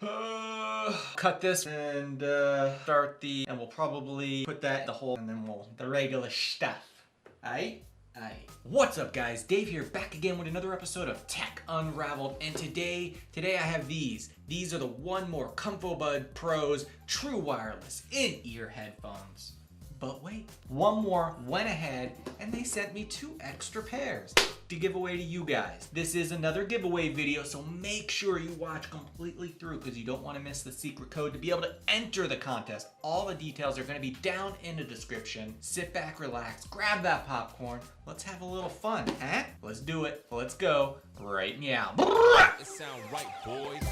Cut this and start and we'll probably put that in the hole and then the regular stuff. Aight? Aight. What's up guys? Dave here, back again with another episode of Tech UnRaveled, and today I have these. These are the 1More ComfoBuds Pros true wireless in-ear headphones. But wait, 1More went ahead and they sent me 2 extra pairs to give away to you guys. This is another giveaway video, so make sure you watch completely through because you don't want to miss the secret code to be able to enter the contest. All the details are going to be down in the description. Sit back, relax, grab that popcorn. Let's have a little fun, huh? Let's do it. Let's go right now. It sound right, boys.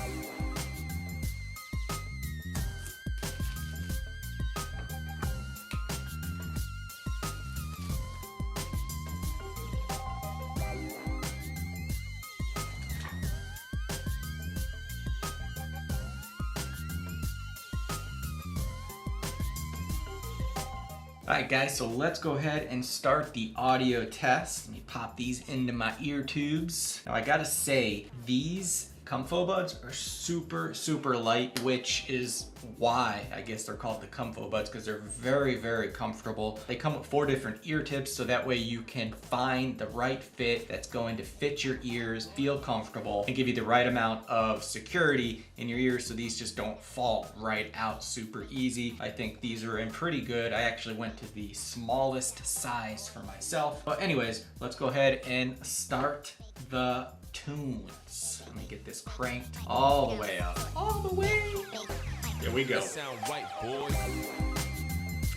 Alright guys, so let's go ahead and start the audio test. Let me pop these into my ear tubes. Now I gotta say, these ComfoBuds are super light, which is why I guess they're called the ComfoBuds, because they're very comfortable. They come with 4 different ear tips, so that way you can find the right fit that's going to fit your ears, feel comfortable, and give you the right amount of security in your ears so these just don't fall right out super easy. I think these are in pretty good. I actually went to the smallest size for myself. But anyways, let's go ahead and start the tunes. Let me get this cranked all the way up. All the way. Here we go. It sound right, boys.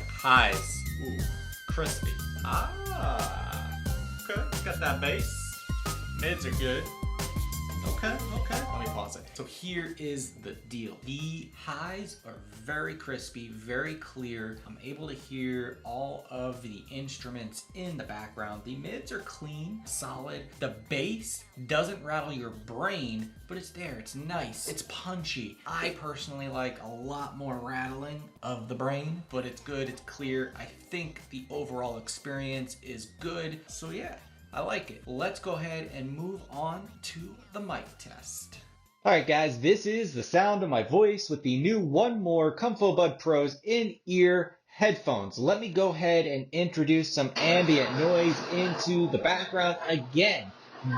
Highs. Ooh, crispy. Ah. Okay, got that bass. Mids are good. Okay. Let me pause it. So here is the deal. The highs are very crispy, very clear. I'm able to hear all of the instruments in the background. The mids are clean, solid. The bass doesn't rattle your brain, but it's there. It's nice. It's punchy. I personally like a lot more rattling of the brain, but it's good. It's clear. I think the overall experience is good. So yeah, I like it. Let's go ahead and move on to the mic test. Alright guys, this is the sound of my voice with the new 1More ComfoBuds Pros in-ear headphones. Let me go ahead and introduce some ambient noise into the background. Again,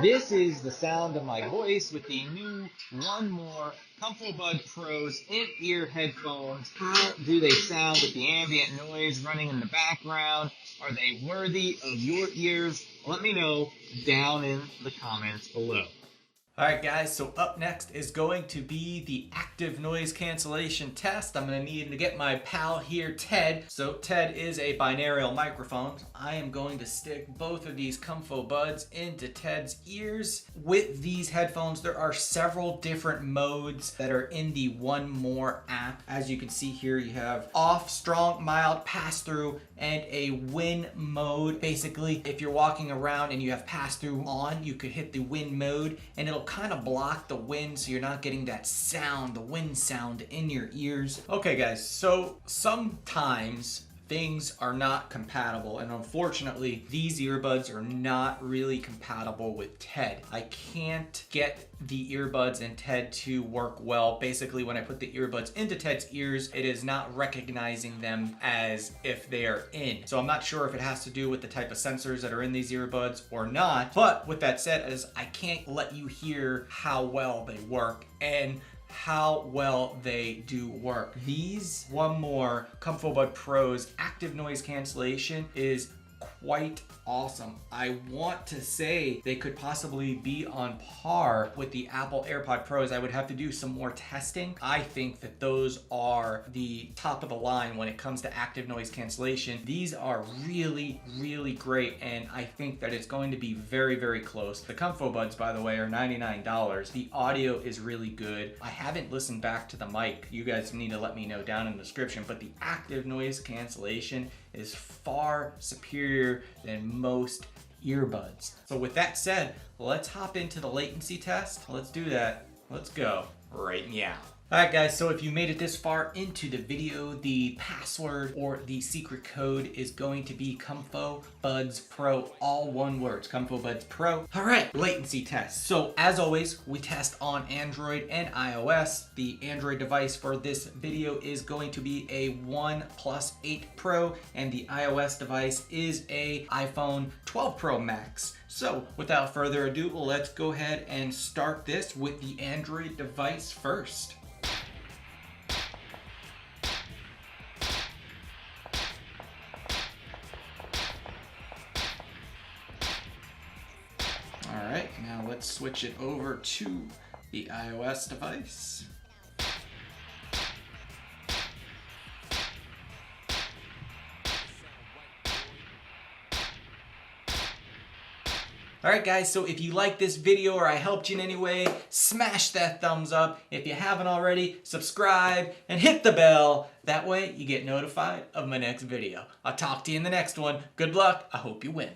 this is the sound of my voice with the new 1More ComfoBuds Pros in-ear headphones. How do they sound with the ambient noise running in the background? Are they worthy of your ears? Let me know down in the comments below. Alright guys, so up next is going to be the active noise cancellation test. I'm going to need to get my pal here, Ted. So Ted is a binaural microphone. I am going to stick both of these ComfoBuds into Ted's ears. With these headphones, there are several different modes that are in the 1More app. As you can see here, you have off, strong, mild, pass-through, and a win mode. Basically, if you're walking around and you have pass-through on, you could hit the win mode and it'll kind of block the wind so you're not getting that sound, the wind sound in your ears. Okay guys, so sometimes things are not compatible, and unfortunately these earbuds are not really compatible with Ted. I can't get the earbuds and Ted to work well. Basically, when I put the earbuds into Ted's ears, it is not recognizing them as if they are in. So I'm not sure if it has to do with the type of sensors that are in these earbuds or not. But with that said, as I can't let you hear how well they work and how well they do work. These 1More ComfoBuds Pros active noise cancellation is quite awesome. I want to say they could possibly be on par with the Apple AirPod Pros. I would have to do some more testing. I think that those are the top of the line when it comes to active noise cancellation. These are really great, and I think that it's going to be very close. The ComfoBuds, by the way, are $99. The audio is really good. I haven't listened back to the mic. You guys need to let me know down in the description, but the active noise cancellation is far superior than most earbuds. So with that said, let's hop into the latency test. Let's do that. Let's go right now. Alright guys, so if you made it this far into the video, the password or the secret code is going to be ComfoBuds Pro, all one word, ComfoBuds Pro. Alright, latency test. So as always, we test on Android and iOS. The Android device for this video is going to be a 1 Plus 8 Pro, and the iOS device is a iPhone 12 Pro Max. So without further ado, let's go ahead and start this with the Android device first. Alright, now let's switch it over to the iOS device. Alright guys, so if you like this video or I helped you in any way, smash that thumbs up. If you haven't already, subscribe and hit the bell. That way you get notified of my next video. I'll talk to you in the next one. Good luck. I hope you win.